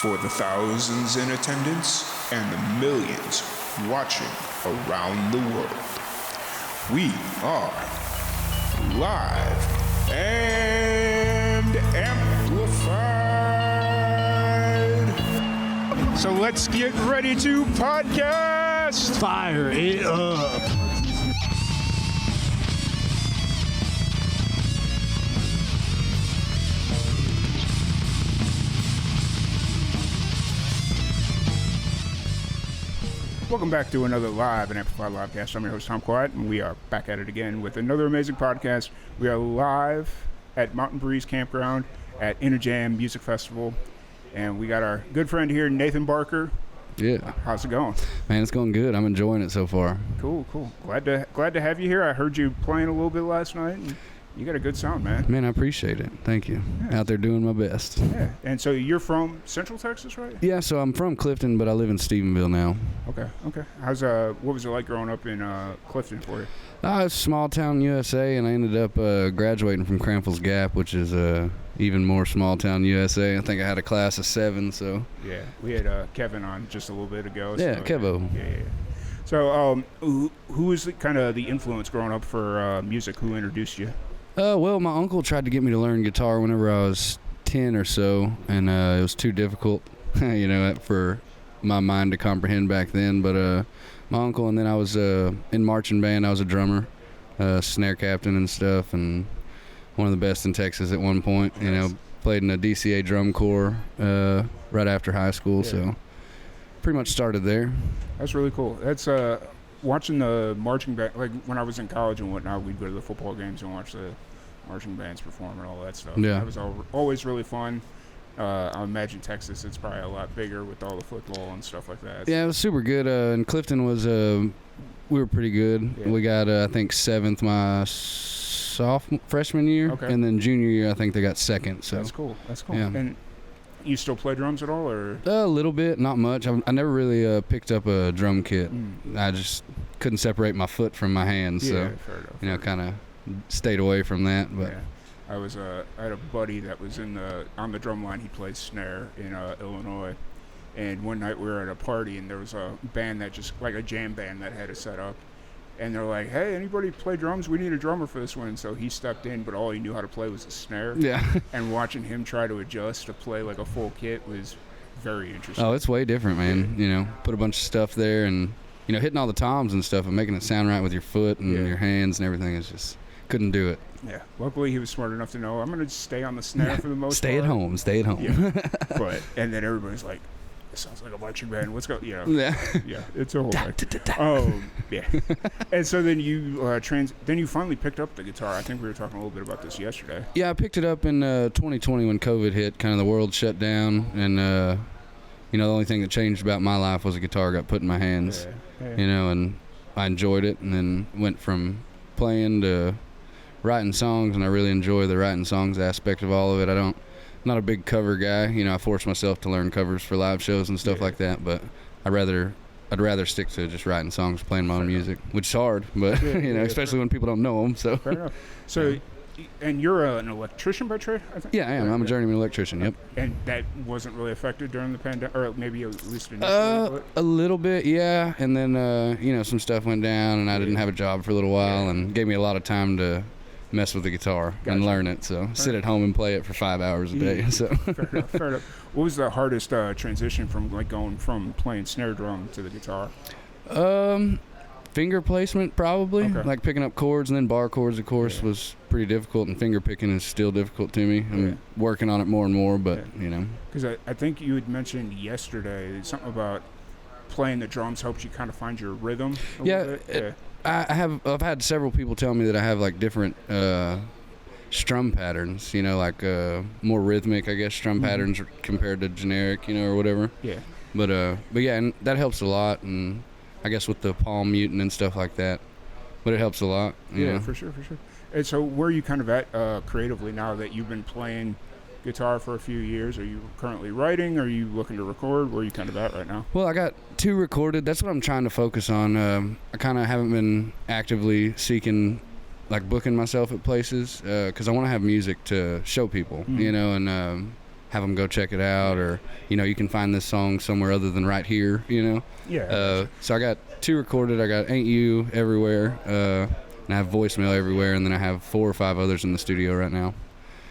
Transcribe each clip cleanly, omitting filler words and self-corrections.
For the thousands in attendance and the millions watching around the world, we are live and amplified. So let's get ready to podcast. Fire it up. Welcome back to another live and amplified livecast. I'm your host, Tom Quiet, and we are back at it again with another amazing podcast. We are live at Mountain Breeze Campground at Jam Music Festival, and we got our good friend here, Nathan Barker. Yeah. How's it going? Man, it's going good. I'm enjoying it so far. Cool. Glad to have you here. I heard you playing a little bit last night, and you got a good sound, man. Man, I appreciate it. Thank you. Yeah. Out there doing my best. Yeah. And so you're from Central Texas, right? Yeah, so I'm from Clifton, but I live in Stephenville now. Okay. How's what was it like growing up in Clifton for you? It's small town USA, and I ended up graduating from Cranfill's Gap, which is even more small town USA. I think I had a class of 7, so. Yeah, we had Kevin on just a little bit ago. Yeah, so, Kevo. Yeah. So who was kind of the influence growing up for music? Who introduced you? Well, my uncle tried to get me to learn guitar whenever I was 10 or so, and it was too difficult, for my mind to comprehend back then. But my uncle, and then I was in marching band. I was a drummer, snare captain and stuff, and one of the best in Texas at one point. Nice. Played in a DCA drum corps right after high school, so pretty much started there. That's really cool. That's watching the marching band. Like when I was in college and whatnot, we'd go to the football games and watch the marching bands perform and all that stuff. Yeah, that was always really fun. I imagine Texas, it's probably a lot bigger with all the football and stuff like that. Yeah, it was super good. And Clifton was, we were pretty good. Yeah. We got, I think, 7th my freshman year. Okay. And then junior year, I think they got 2nd. So That's cool. Yeah. And you still play drums at all, or? A little bit, not much. I never really picked up a drum kit. I just couldn't separate my foot from my hands. Yeah, so, fair enough. kind of stayed away from that. But yeah. I had a buddy that was on the drum line. He played snare in Illinois, and one night we were at a party, and there was a band that just like a jam band that had it set up, and they're like, "Hey, anybody play drums? We need a drummer for this one." And so he stepped in, but all he knew how to play was the snare. Yeah. And watching him try to adjust to play like a full kit was very interesting. Oh, it's way different, man. Put a bunch of stuff there, and hitting all the toms and stuff, and making it sound right with your foot and your hands and everything is just couldn't do it. Yeah. Luckily, he was smart enough to know I'm going to stay on the snare for the most Stay part. Stay at home. Yeah. And then everybody's like, "It sounds like a marching band. Let's go." Yeah. It's a whole thing. Yeah. And so then you then you finally picked up the guitar. I think we were talking a little bit about this yesterday. Yeah, I picked it up in 2020 when COVID hit. Kind of the world shut down, and the only thing that changed about my life was a guitar got put in my hands. Yeah. And I enjoyed it, and then went from playing to writing songs, and I really enjoy the writing songs aspect of all of it. I'm not a big cover guy. I force myself to learn covers for live shows and stuff like that, but I'd rather stick to just writing songs, playing my own music, which is hard, but especially when people don't know them. So fair enough. So and you're an electrician by trade, I think? Yeah, I am. I'm a journeyman electrician. Yep. And that wasn't really affected during the pandemic, or maybe at least initially? A little bit, yeah. And then some stuff went down, and I didn't have a job for a little while, and gave me a lot of time to mess with the guitar and learn it. So sit at home and play it for 5 hours a day. So fair enough. What was the hardest transition from going from playing snare drum to the guitar? Finger placement, probably. Okay. Like picking up chords, and then bar chords, of course, was pretty difficult, and finger picking is still difficult to me. I'm working on it more and more, but Because I think you had mentioned yesterday something about playing the drums helps you kind of find your rhythm a little bit. I've had several people tell me that I have like different strum patterns, like more rhythmic, I guess, strum patterns compared to generic, or whatever. Yeah. But yeah, and that helps a lot, and I guess with the palm muting and stuff like that. But it helps a lot. Yeah, for sure. And so where are you kind of at creatively now that you've been playing guitar for a few years? Are you currently writing? Are you looking to record? Where are you kind of at right now? Well, I got 2 recorded. That's what I'm trying to focus on. I kind of haven't been actively seeking, like, booking myself at places because I want to have music to show people, and have them go check it out, or you can find this song somewhere other than right here. Yeah. So I got 2 recorded. I got Ain't You everywhere, and I have Voicemail everywhere, and then I have 4 or 5 others in the studio right now.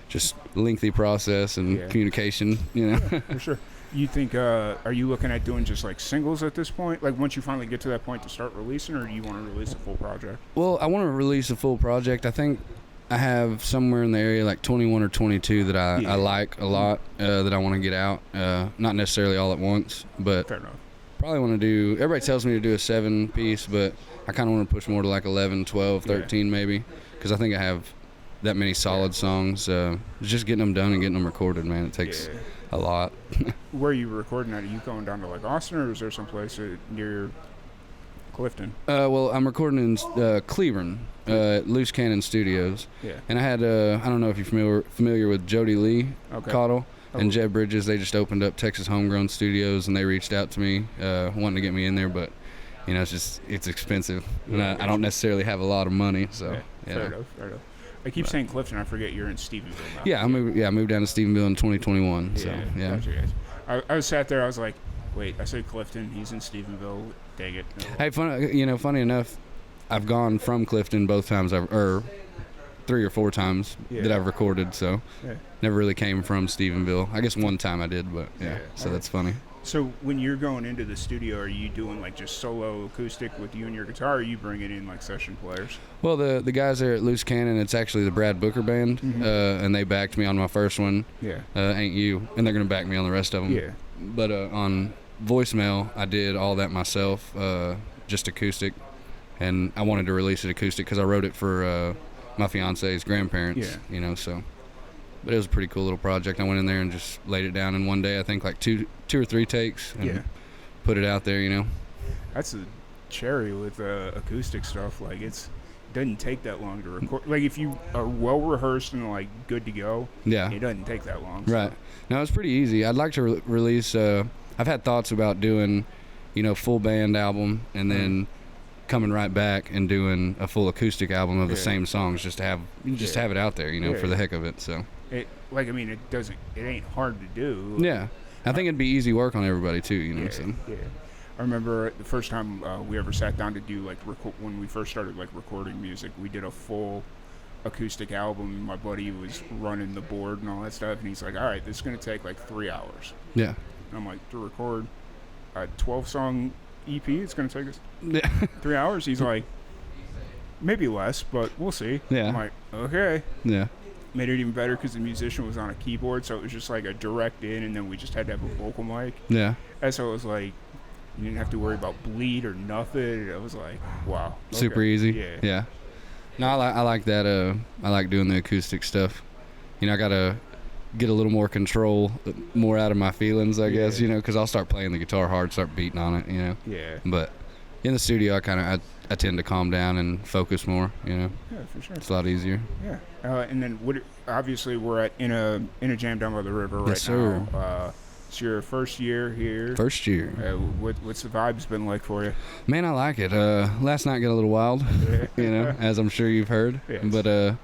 Just lengthy process and communication. Yeah, for sure. You think, are you looking at doing just like singles at this point? Like once you finally get to that point to start releasing, or do you want to release a full project? Well, I want to release a full project. I think I have somewhere in the area like 21 or 22 that I like a lot, that I want to get out. Not necessarily all at once, but Fair enough. probably want to do, everybody tells me to do a 7-piece, but I kind of want to push more to like 11, 12, 13 maybe, because I think I have that many solid songs. Just getting them done and getting them recorded, man, it takes a lot. Where are you recording at? Are you going down to like Austin, or is there someplace near Clifton? Well, I'm recording in Cleveland, at Loose Cannon Studios. Yeah. And I had, I don't know if you're familiar with Jody Lee Cottle and Jeb Bridges. They just opened up Texas Homegrown Studios, and they reached out to me wanting to get me in there, but it's expensive, and I don't necessarily have a lot of money, so Fair enough. I keep saying Clifton. I forget you're in Stephenville now. Yeah, I moved down to Stephenville in 2021. So Gotcha, guys. I was sat there. I was like, wait, I said Clifton. He's in Stephenville. Dang it. No. Hey, funny enough, I've gone from Clifton both times, or 3 or 4 times that I've recorded. So never really came from Stephenville. I guess one time I did, but so that's funny. So when you're going into the studio, are you doing like just solo acoustic with you and your guitar, or are you bringing in like session players? Well, the guys there at Loose Cannon, it's actually the Brad Booker Band, and they backed me on my first one, Ain't You, and they're going to back me on the rest of them. Yeah. But on Voicemail, I did all that myself, just acoustic, and I wanted to release it acoustic because I wrote it for my fiance's grandparents, so. But it was a pretty cool little project. I went in there and just laid it down in one day. I think like two or three takes, and put it out there. That's a cherry with acoustic stuff. Like it doesn't take that long to record. Like if you are well rehearsed and like good to go, it doesn't take that long. Right. No, it's pretty easy. I'd like to release. I've had thoughts about doing, full band album, and then coming right back and doing a full acoustic album of the same songs, just to have it out there, for the heck of it. So. It ain't hard to do. Yeah. I think it'd be easy work on everybody too, so. Yeah. I remember the first time we ever sat down to do like when we first started like recording music, we did a full acoustic album. My buddy was running the board and all that stuff, and he's like, all right, this is going to take like 3 hours. Yeah. And I'm like, to record a 12-song EP, it's going to take us 3 hours? He's like, maybe less, but we'll see. Yeah. I'm like, okay. Yeah. Made it even better because the musician was on a keyboard, so it was just like a direct in, and then we just had to have a vocal mic. Yeah. And so it was like, you didn't have to worry about bleed or nothing. It was like, wow. Okay. Super easy. Yeah. No, I like that. I like doing the acoustic stuff. I got to get a little more control, more out of my feelings, I guess, because I'll start playing the guitar hard, start beating on it, Yeah. But in the studio, I tend to calm down and focus more, Yeah, for sure. It's a lot easier. Yeah. And then obviously we're in a jam down by the river right sir. now. It's your first year here. First year. What's the vibes been like for you? Man, I like it. Last night got a little wild, as I'm sure you've heard. Yes. But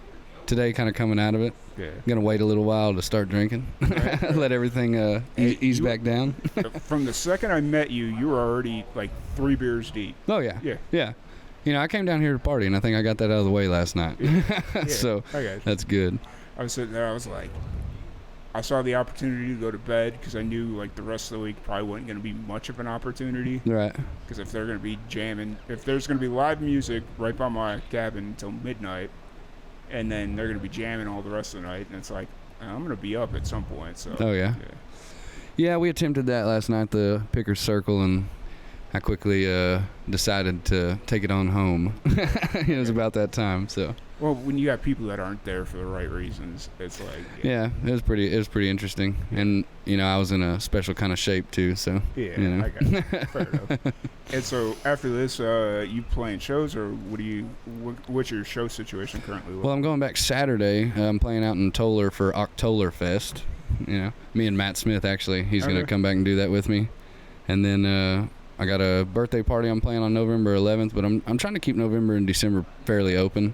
today kind of coming out of it. Yeah. Gonna wait a little while to start drinking. Right. Let everything ease back down. From the second I met you, you were already like 3 beers deep. Oh yeah. Yeah. I came down here to party, and I think I got that out of the way last night. So that's good. I was sitting there, I was like, I saw the opportunity to go to bed because I knew like the rest of the week probably wasn't going to be much of an opportunity. Right. Because if they're going to be jamming, if there's going to be live music right by my cabin until midnight, and then they're going to be jamming all the rest of the night, and it's like, I'm going to be up at some point. So. Oh, yeah. Yeah, we attempted that last night, the Pickers Circle, and I quickly decided to take it on home. It was about that time, so. Well, when you got people that aren't there for the right reasons, it's like. Yeah, it was pretty interesting, and I was in a special kind of shape too, so. Yeah, I got it. Fair enough. And so after this, you playing shows, or what's your show situation currently? Well, I'm going back Saturday. I'm playing out in Toller for Oktoberfest. Me and Matt Smith actually. He's gonna come back and do that with me, and then. I got a birthday party I'm playing on November 11th, but I'm trying to keep November and December fairly open,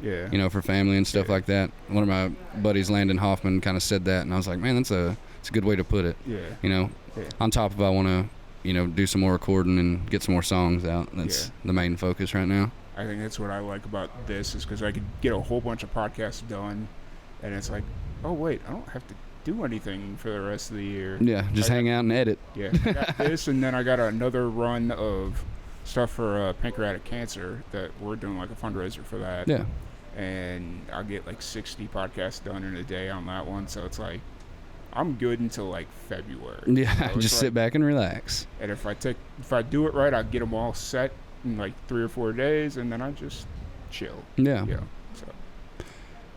for family and stuff like that. One of my buddies, Landon Hoffman, kind of said that, and I was like, man, that's a a good way to put it. Yeah. You know, on top of I want to, you know, do some more recording and get some more songs out. That's the main focus right now. I think that's what I like about this is because I could get a whole bunch of podcasts done, and it's like, oh wait, I don't have to do anything for the rest of the year. Yeah, just hang out and edit. Yeah, I got this, and then I got another run of stuff for pancreatic cancer that we're doing like a fundraiser for that. Yeah. And I'll get like 60 podcasts done in a day on that one, so it's like I'm good until like February. Yeah, so just sit back and relax. And if I do it right, I'll get them all set in like 3 or 4 days, and then I just chill. Yeah. Yeah. So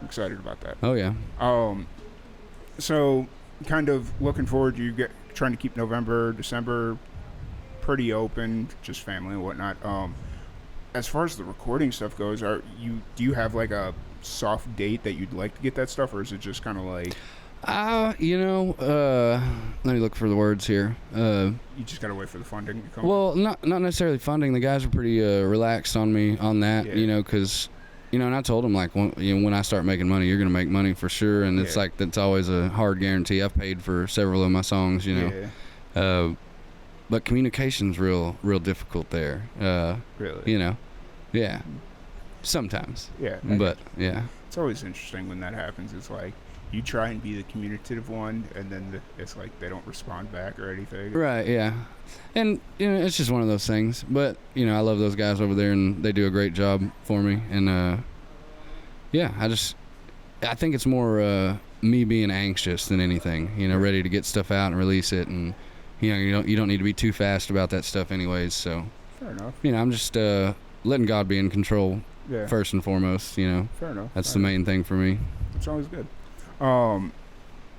I'm excited about that. Oh yeah. So kind of looking forward to trying to keep November, December pretty open, just family and whatnot. As far as the recording stuff goes, do you have like a soft date that you'd like to get that stuff, or is it just kind of like you know, let me look for the words here. You just gotta wait for the funding to come? Well, not necessarily funding. The guys are pretty relaxed on me on that, Yeah. you know, because, you know, and I told them, like, when I start making money, you're going to make money for sure, and it's like, that's always a hard guarantee. I've paid for several of my songs, you know. Yeah. But communication's real difficult there. Really? You know, yeah, sometimes. Yeah. But, yeah. It's always interesting when that happens. It's like, you try and be the communicative one, and then it's like they don't respond back or anything. Right, yeah. And, you know, it's just one of those things. But, you know, I love those guys over there, and they do a great job for me. And, yeah, I think it's more me being anxious than anything, you know, ready to get stuff out and release it. And, you know, you don't need to be too fast about that stuff anyways. So, fair enough. You know, I'm just letting God be in control first and foremost, you know. Fair enough. That's the main thing for me. It's always good.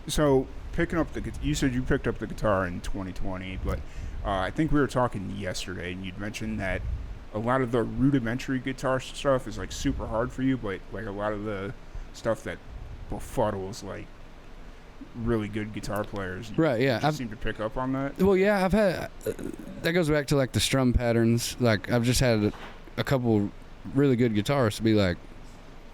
So picking up you said you picked up the guitar in 2020, but I think we were talking yesterday, and you'd mentioned that a lot of the rudimentary guitar stuff is like super hard for you, but like a lot of the stuff that befuddles like really good guitar players, right? Yeah, I seem to pick up on that. Well, yeah, I've had that goes back to like the strum patterns. Like I've just had a couple really good guitarists be like,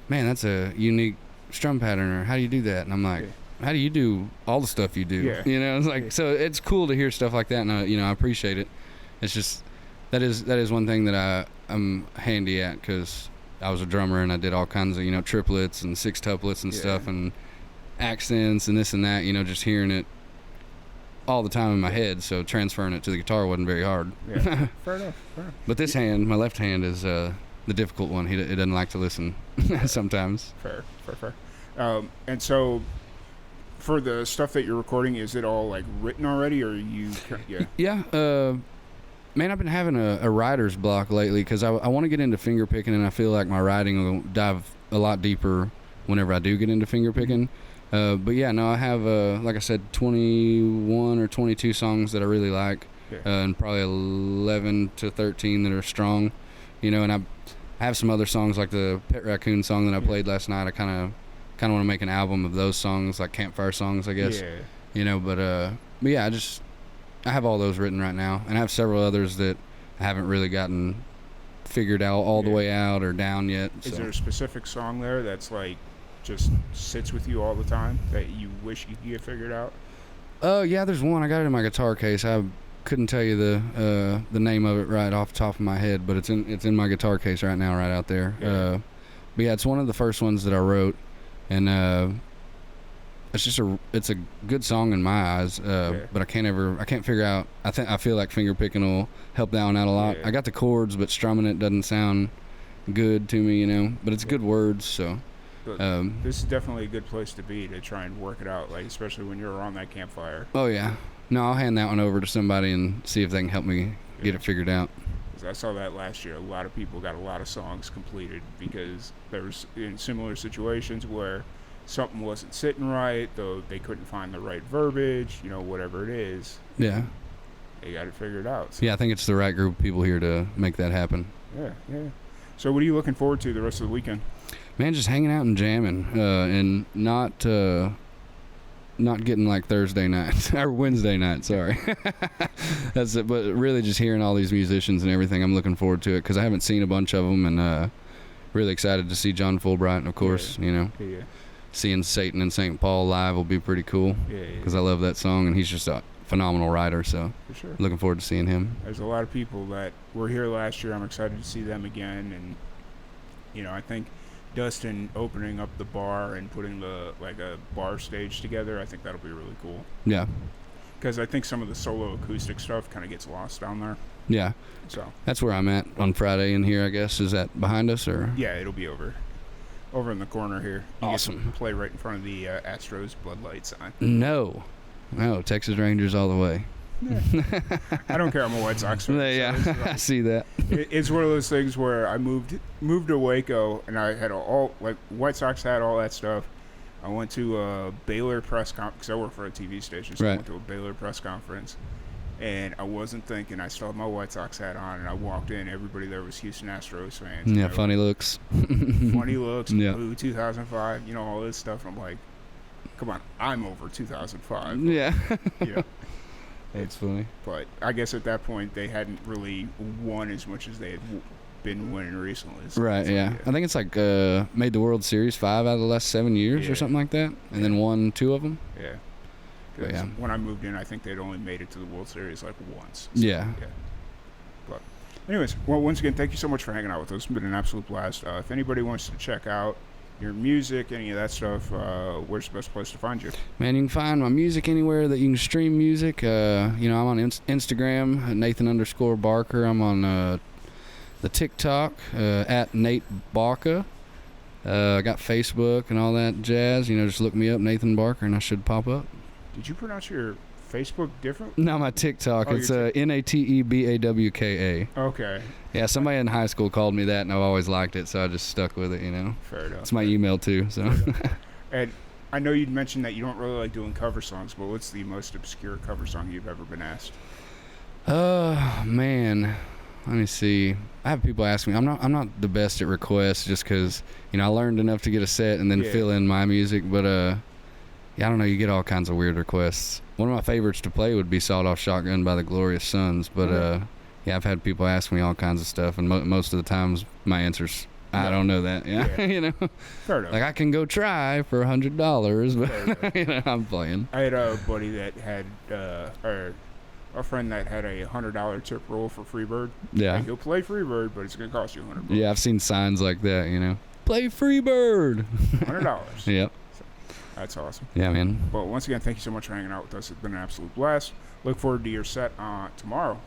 "Man, that's a unique strum pattern," or "How do you do that?" And I'm like, how do you do all the stuff you do? Yeah. You know, it's like, so it's cool to hear stuff like that, and you know, I appreciate it. It's just that is one thing that I'm handy at, because I was a drummer and I did all kinds of, you know, triplets and sextuplets and stuff, and accents and this and that, you know, just hearing it all the time in my head, so transferring it to the guitar wasn't very hard. Yeah. Fair enough. But this hand, my left hand, is the difficult one. It doesn't like to listen sometimes. Fair. And so for the stuff that you're recording, is it all like written already, or you? Yeah. Man, I've been having a writer's block lately, because I want to get into finger picking, and I feel like my writing will dive a lot deeper whenever I do get into finger picking. But yeah, no, I have, like I said, 21 or 22 songs that I really like, and probably 11 to 13 that are strong, you know, and I have some other songs like the Pet Raccoon song that I played last night. I kind of want to make an album of those songs, like campfire songs, I guess. Yeah. You know, but yeah, I have all those written right now, and I have several others that I haven't really gotten figured out all the way out or down yet. Is there a specific song there that's like just sits with you all the time that you wish you could get figured out? Yeah, there's one. I got it in my guitar case. I couldn't tell you the name of it right off the top of my head, but it's in my guitar case right now, right out there. Yeah. But yeah, it's one of the first ones that I wrote, and it's a good song in my eyes. But I can't figure out. I feel like finger picking will help that one out a lot. Yeah. I got the chords, but strumming it doesn't sound good to me, you know. But it's good words, so. This is definitely a good place to be to try and work it out, like especially when you're around that campfire. Oh yeah. No, I'll hand that one over to somebody and see if they can help me get it figured out. 'Cause I saw that last year. A lot of people got a lot of songs completed because there was in similar situations where something wasn't sitting right, though they couldn't find the right verbiage, you know, whatever it is. Yeah. They got it figured out. So. Yeah, I think it's the right group of people here to make that happen. Yeah. So what are you looking forward to the rest of the weekend? Man, just hanging out and jamming, and not getting like Thursday night or Wednesday night. Sorry, that's it. But really, just hearing all these musicians and everything, I'm looking forward to it because I haven't seen a bunch of them, and really excited to see John Fulbright, of course. You know. Yeah. seeing Satan and St. Paul live will be pretty cool. Yeah, Because I love that song, and he's just a phenomenal writer. So for sure. looking forward to seeing him. There's a lot of people that were here last year. I'm excited to see them again, and I think Dustin opening up the bar and putting a bar stage together, I think that'll be really cool. Yeah. Because I think some of the solo acoustic stuff kind of gets lost down there. Yeah. So that's where I'm at on Friday in here, I guess. Is that behind us or? Yeah, it'll be over in the corner here. You Awesome. get to play right in front of the Astros Bud Light sign. No, Texas Rangers all the way. Yeah. I don't care. I'm a White Sox fan. Yeah, So I see that. it's one of those things where I moved to Waco, and I had White Sox had all that stuff. I went to a Baylor press conference because I work for a TV station, so I went to a Baylor press conference, and I wasn't thinking. I still had my White Sox hat on, and I walked in. Everybody there was Houston Astros fans. Yeah, funny looks. Funny looks. Yeah. Blue 2005. All this stuff. And I'm like, come on, I'm over 2005. Yeah. Yeah. That's funny. But I guess at that point they hadn't really won as much as they had been winning recently. So Right, yeah. I think it's made the World Series 5 out of the last 7 years or something like that, and then won 2 of them. Yeah. But yeah. When I moved in, I think they'd only made it to the World Series once. So, yeah. But anyways, well, once again, thank you so much for hanging out with us. It's been an absolute blast. If anybody wants to check out your music, any of that stuff, where's the best place to find you? Man, you can find my music anywhere that you can stream music. I'm on Instagram, Nathan_Barker. I'm on the TikTok, at Nate Barker. I got Facebook and all that jazz. Just look me up, Nathan Barker, and I should pop up. Did you pronounce your Facebook different? No, my TikTok. It's NATEBAWKA. Okay. Yeah, somebody in high school called me that, and I've always liked it, so I just stuck with it, Fair enough. It's my email, too, so. And I know you'd mentioned that you don't really like doing cover songs, but what's the most obscure cover song you've ever been asked? Man. Let me see. I have people ask me. I'm not the best at requests just because, I learned enough to get a set and then fill in my music, but, I don't know. You get all kinds of weird requests. One of my favorites to play would be Sawed Off Shotgun by the Glorious Sons. But, I've had people ask me all kinds of stuff. And most of the times my answer's, I don't know that. Yeah. Fair enough. I can go try for $100, but, I'm playing. I had a buddy that had, or a friend that had a $100 tip roll for Freebird. Yeah. He'll play Freebird, but it's going to cost you $100. Yeah, I've seen signs like that, Play Freebird. $100. Yep. That's awesome. Yeah, man. Well, once again, thank you so much for hanging out with us. It's been an absolute blast. Look forward to your set tomorrow.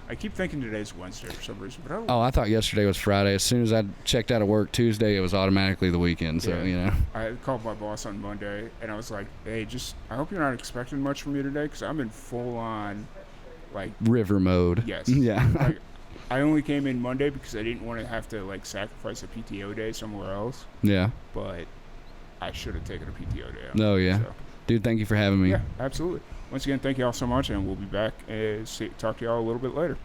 I keep thinking today's Wednesday for some reason, but I thought yesterday was Friday. As soon as I checked out of work Tuesday, it was automatically the weekend. So I called my boss on Monday, and I was like, "Hey, I hope you're not expecting much from me today, because I'm in full on, river mode." Yes. Yeah. I only came in Monday because I didn't want to have to sacrifice a PTO day somewhere else. Yeah. But I should have taken a PTO day. Oh, yeah. So. Dude, thank you for having me. Yeah, absolutely. Once again, thank you all so much, and we'll be back and talk to y'all a little bit later.